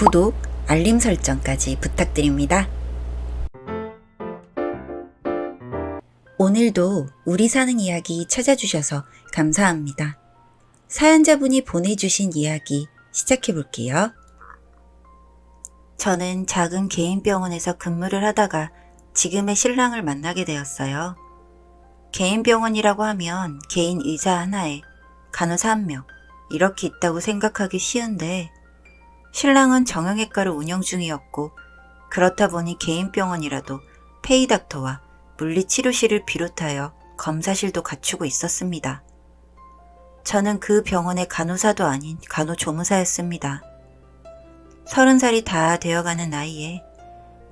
구독, 알림 설정까지 부탁드립니다. 오늘도 우리 사는 이야기 찾아주셔서 감사합니다. 사연자분이 보내주신 이야기 시작해볼게요. 저는 작은 개인 병원에서 근무를 하다가 지금의 신랑을 만나게 되었어요. 개인 병원이라고 하면 개인 의사 하나에 간호사 1명 이렇게 있다고 생각하기 쉬운데 신랑은 정형외과를 운영 중이었고 그렇다 보니 개인 병원이라도 페이닥터와 물리치료실을 비롯하여 검사실도 갖추고 있었습니다. 저는 그 병원의 간호사도 아닌 간호조무사였습니다. 30살이 다 되어가는 나이에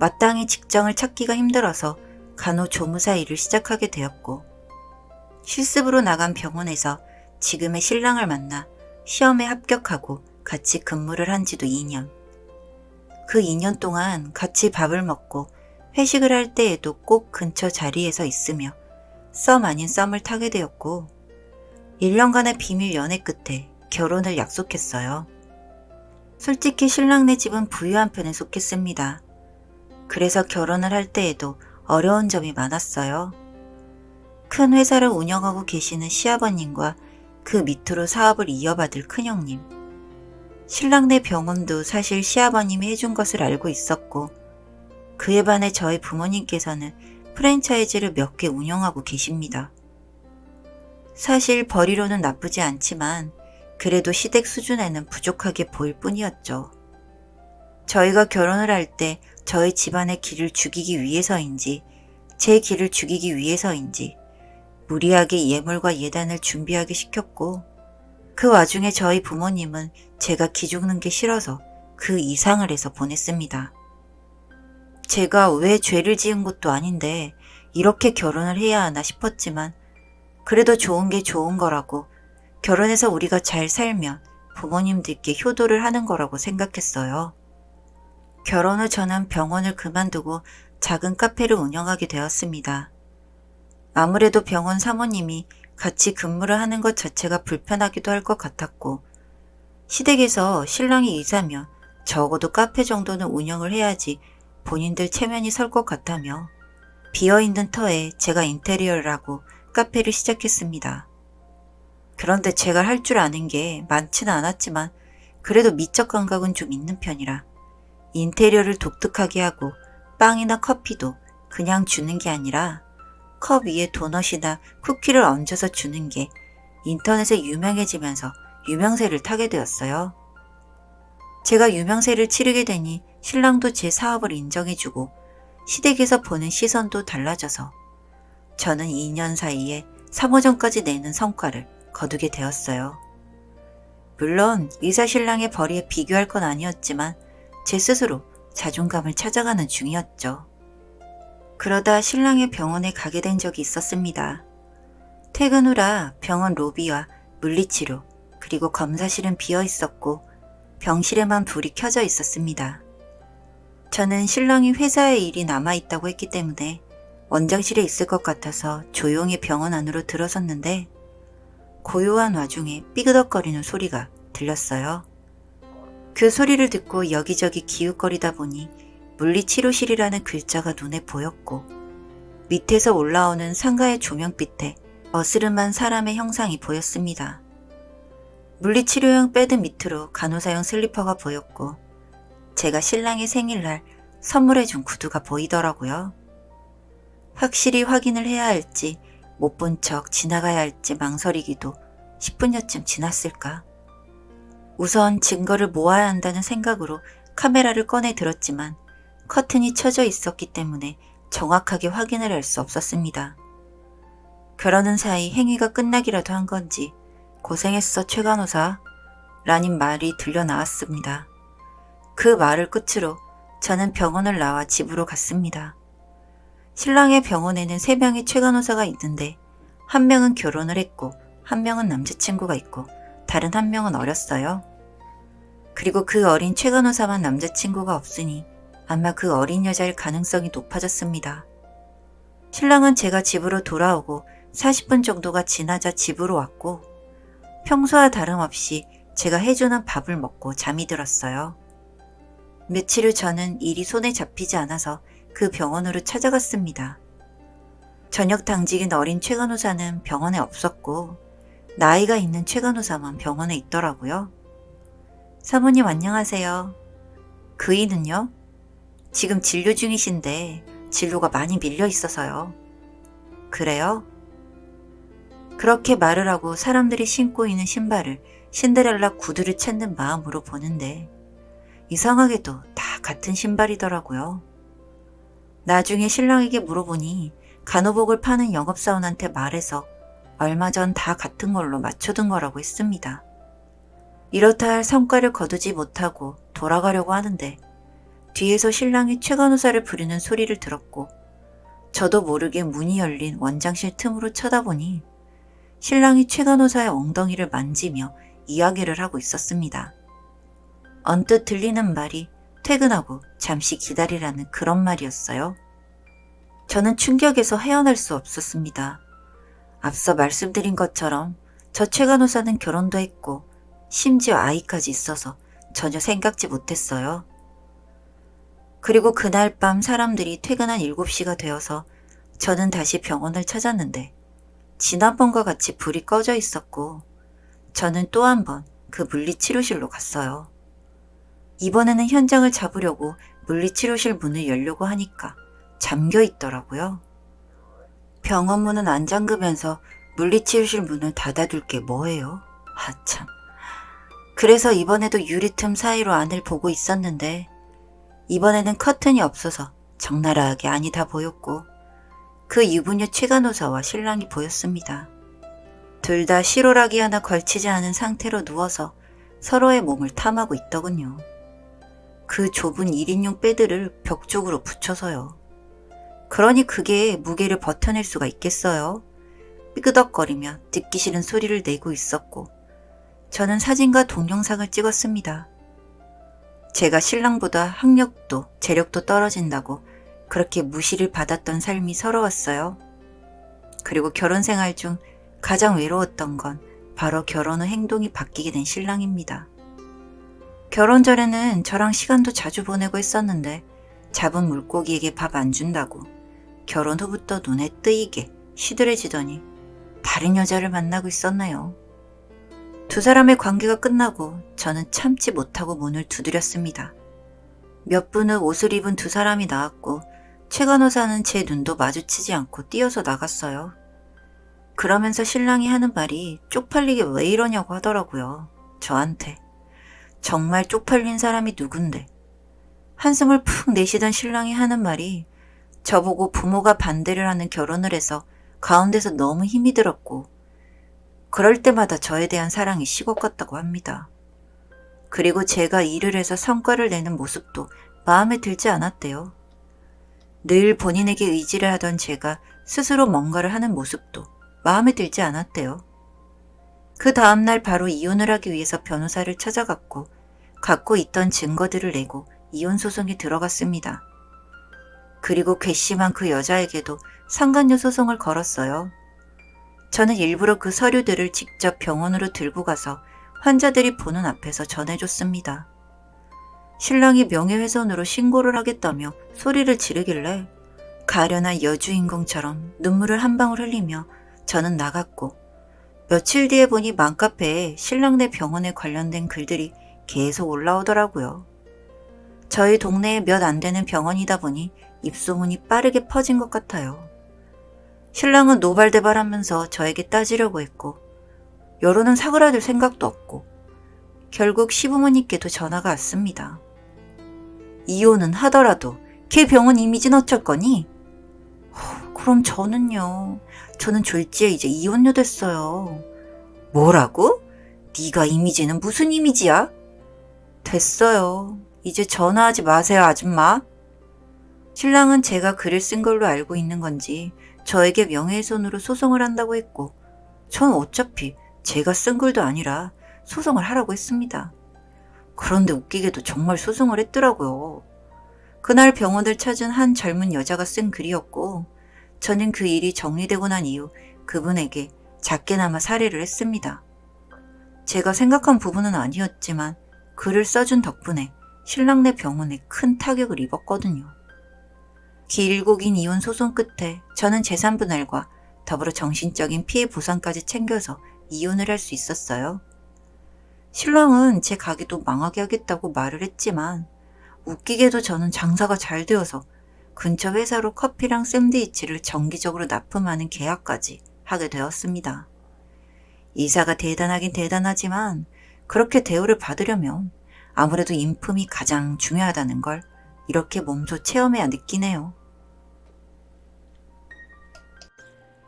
마땅히 직장을 찾기가 힘들어서 간호조무사 일을 시작하게 되었고 실습으로 나간 병원에서 지금의 신랑을 만나 시험에 합격하고 같이 근무를 한 지도 2년. 그 2년 동안 같이 밥을 먹고 회식을 할 때에도 꼭 근처 자리에서 있으며 썸 아닌 썸을 타게 되었고 1년간의 비밀 연애 끝에 결혼을 약속했어요. 솔직히 신랑네 집은 부유한 편에 속했습니다. 그래서 결혼을 할 때에도 어려운 점이 많았어요. 큰 회사를 운영하고 계시는 시아버님과 그 밑으로 사업을 이어받을 큰형님. 신랑네 병원도 사실 시아버님이 해준 것을 알고 있었고 그에 반해 저희 부모님께서는 프랜차이즈를 몇 개 운영하고 계십니다. 사실 벌이로는 나쁘지 않지만 그래도 시댁 수준에는 부족하게 보일 뿐이었죠. 저희가 결혼을 할 때 저희 집안의 길을 죽이기 위해서인지 제 길을 죽이기 위해서인지 무리하게 예물과 예단을 준비하게 시켰고 그 와중에 저희 부모님은 제가 기죽는 게 싫어서 그 이상을 해서 보냈습니다. 제가 왜 죄를 지은 것도 아닌데 이렇게 결혼을 해야 하나 싶었지만 그래도 좋은 게 좋은 거라고 결혼해서 우리가 잘 살면 부모님들께 효도를 하는 거라고 생각했어요. 결혼 후 저는 병원을 그만두고 작은 카페를 운영하게 되었습니다. 아무래도 병원 사모님이 같이 근무를 하는 것 자체가 불편하기도 할 것 같았고 시댁에서 신랑이 의사면 적어도 카페 정도는 운영을 해야지 본인들 체면이 설 것 같다며 비어있는 터에 제가 인테리어를 하고 카페를 시작했습니다. 그런데 제가 할 줄 아는 게 많지는 않았지만 그래도 미적 감각은 좀 있는 편이라 인테리어를 독특하게 하고 빵이나 커피도 그냥 주는 게 아니라 컵 위에 도넛이나 쿠키를 얹어서 주는 게 인터넷에 유명해지면서 유명세를 타게 되었어요. 제가 유명세를 치르게 되니 신랑도 제 사업을 인정해주고 시댁에서 보는 시선도 달라져서 저는 2년 사이에 3호점까지 내는 성과를 거두게 되었어요. 물론 의사 신랑의 벌이에 비교할 건 아니었지만 제 스스로 자존감을 찾아가는 중이었죠. 그러다 신랑의 병원에 가게 된 적이 있었습니다. 퇴근 후라 병원 로비와 물리치료 그리고 검사실은 비어 있었고 병실에만 불이 켜져 있었습니다. 저는 신랑이 회사에 일이 남아있다고 했기 때문에 원장실에 있을 것 같아서 조용히 병원 안으로 들어섰는데 고요한 와중에 삐그덕거리는 소리가 들렸어요. 그 소리를 듣고 여기저기 기웃거리다 보니 물리치료실이라는 글자가 눈에 보였고 밑에서 올라오는 상가의 조명빛에 어스름한 사람의 형상이 보였습니다. 물리치료용 배드 밑으로 간호사용 슬리퍼가 보였고 제가 신랑의 생일날 선물해준 구두가 보이더라고요. 확실히 확인을 해야 할지 못 본 척 지나가야 할지 망설이기도 10분여쯤 지났을까. 우선 증거를 모아야 한다는 생각으로 카메라를 꺼내 들었지만 커튼이 쳐져 있었기 때문에 정확하게 확인을 할 수 없었습니다. 그러는 사이 행위가 끝나기라도 한 건지 고생했어 최 간호사 라는 말이 들려 나왔습니다. 그 말을 끝으로 저는 병원을 나와 집으로 갔습니다. 신랑의 병원에는 3명의 최 간호사가 있는데 한 명은 결혼을 했고 한 명은 남자친구가 있고 다른 한 명은 어렸어요. 그리고 그 어린 최 간호사만 남자친구가 없으니 아마 그 어린 여자일 가능성이 높아졌습니다. 신랑은 제가 집으로 돌아오고 40분 정도가 지나자 집으로 왔고 평소와 다름없이 제가 해주는 밥을 먹고 잠이 들었어요. 며칠 후 저는 일이 손에 잡히지 않아서 그 병원으로 찾아갔습니다. 저녁 당직인 어린 최 간호사는 병원에 없었고 나이가 있는 최 간호사만 병원에 있더라고요. 사모님 안녕하세요. 그이는요? 지금 진료 중이신데 진료가 많이 밀려 있어서요. 그래요? 그렇게 말을 하고 사람들이 신고 있는 신발을 신데렐라 구두를 찾는 마음으로 보는데 이상하게도 다 같은 신발이더라고요. 나중에 신랑에게 물어보니 간호복을 파는 영업사원한테 말해서 얼마 전 다 같은 걸로 맞춰둔 거라고 했습니다. 이렇다 할 성과를 거두지 못하고 돌아가려고 하는데 뒤에서 신랑이 최 간호사를 부르는 소리를 들었고 저도 모르게 문이 열린 원장실 틈으로 쳐다보니 신랑이 최 간호사의 엉덩이를 만지며 이야기를 하고 있었습니다. 언뜻 들리는 말이 퇴근하고 잠시 기다리라는 그런 말이었어요. 저는 충격에서 헤어날 수 없었습니다. 앞서 말씀드린 것처럼 저 최 간호사는 결혼도 했고 심지어 아이까지 있어서 전혀 생각지 못했어요. 그리고 그날 밤 사람들이 퇴근한 7시가 되어서 저는 다시 병원을 찾았는데 지난번과 같이 불이 꺼져 있었고 저는 또 한 번 그 물리치료실로 갔어요. 이번에는 현장을 잡으려고 물리치료실 문을 열려고 하니까 잠겨 있더라고요. 병원 문은 안 잠그면서 물리치료실 문을 닫아둘 게 뭐예요? 참. 그래서 이번에도 유리틈 사이로 안을 보고 있었는데 이번에는 커튼이 없어서 적나라하게 안이 다 보였고 그 유부녀 최 간호사와 신랑이 보였습니다. 둘 다 실오라기 하나 걸치지 않은 상태로 누워서 서로의 몸을 탐하고 있더군요. 그 좁은 1인용 베드를 벽 쪽으로 붙여서요. 그러니 그게 무게를 버텨낼 수가 있겠어요? 삐그덕거리며 듣기 싫은 소리를 내고 있었고 저는 사진과 동영상을 찍었습니다. 제가 신랑보다 학력도 재력도 떨어진다고 그렇게 무시를 받았던 삶이 서러웠어요. 그리고 결혼 생활 중 가장 외로웠던 건 바로 결혼 후 행동이 바뀌게 된 신랑입니다. 결혼 전에는 저랑 시간도 자주 보내고 했었는데 잡은 물고기에게 밥 안 준다고 결혼 후부터 눈에 뜨이게 시들해지더니 다른 여자를 만나고 있었네요. 두 사람의 관계가 끝나고 저는 참지 못하고 문을 두드렸습니다. 몇 분 후 옷을 입은 두 사람이 나왔고 최 간호사는 제 눈도 마주치지 않고 뛰어서 나갔어요. 그러면서 신랑이 하는 말이 쪽팔리게 왜 이러냐고 하더라고요. 저한테. 정말 쪽팔린 사람이 누군데. 한숨을 푹 내쉬던 신랑이 하는 말이 저보고 부모가 반대를 하는 결혼을 해서 가운데서 너무 힘이 들었고 그럴 때마다 저에 대한 사랑이 식었겠다고 합니다. 그리고 제가 일을 해서 성과를 내는 모습도 마음에 들지 않았대요. 늘 본인에게 의지를 하던 제가 스스로 뭔가를 하는 모습도 마음에 들지 않았대요. 그 다음날 바로 이혼을 하기 위해서 변호사를 찾아갔고 갖고 있던 증거들을 내고 이혼 소송에 들어갔습니다. 그리고 괘씸한 그 여자에게도 상간녀 소송을 걸었어요. 저는 일부러 그 서류들을 직접 병원으로 들고 가서 환자들이 보는 앞에서 전해줬습니다. 신랑이 명예훼손으로 신고를 하겠다며 소리를 지르길래 가련한 여주인공처럼 눈물을 한 방울 흘리며 저는 나갔고 며칠 뒤에 보니 맘카페에 신랑네 병원에 관련된 글들이 계속 올라오더라고요. 저희 동네에 몇 안 되는 병원이다 보니 입소문이 빠르게 퍼진 것 같아요. 신랑은 노발대발하면서 저에게 따지려고 했고 여론은 사그라들 생각도 없고 결국 시부모님께도 전화가 왔습니다. 이혼은 하더라도 걔 병원 이미지는 어쩔 거니? 그럼 저는요. 저는 졸지에 이제 이혼녀 됐어요. 뭐라고? 네가 이미지는 무슨 이미지야? 됐어요. 이제 전화하지 마세요, 아줌마. 신랑은 제가 글을 쓴 걸로 알고 있는 건지 저에게 명예훼손으로 소송을 한다고 했고 전 어차피 제가 쓴 글도 아니라 소송을 하라고 했습니다. 그런데 웃기게도 정말 소송을 했더라고요. 그날 병원을 찾은 한 젊은 여자가 쓴 글이었고 저는 그 일이 정리되고 난 이후 그분에게 작게나마 사례를 했습니다. 제가 생각한 부분은 아니었지만 글을 써준 덕분에 신랑네 병원에 큰 타격을 입었거든요. 길고 긴 이혼 소송 끝에 저는 재산분할과 더불어 정신적인 피해 보상까지 챙겨서 이혼을 할 수 있었어요. 신랑은 제 가게도 망하게 하겠다고 말을 했지만 웃기게도 저는 장사가 잘 되어서 근처 회사로 커피랑 샌드위치를 정기적으로 납품하는 계약까지 하게 되었습니다. 이사가 대단하긴 대단하지만 그렇게 대우를 받으려면 아무래도 인품이 가장 중요하다는 걸 이렇게 몸소 체험해야 느끼네요.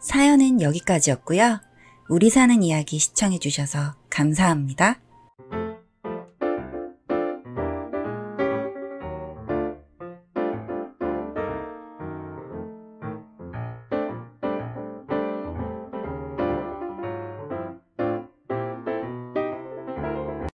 사연은 여기까지였고요. 우리 사는 이야기 시청해주셔서 감사합니다.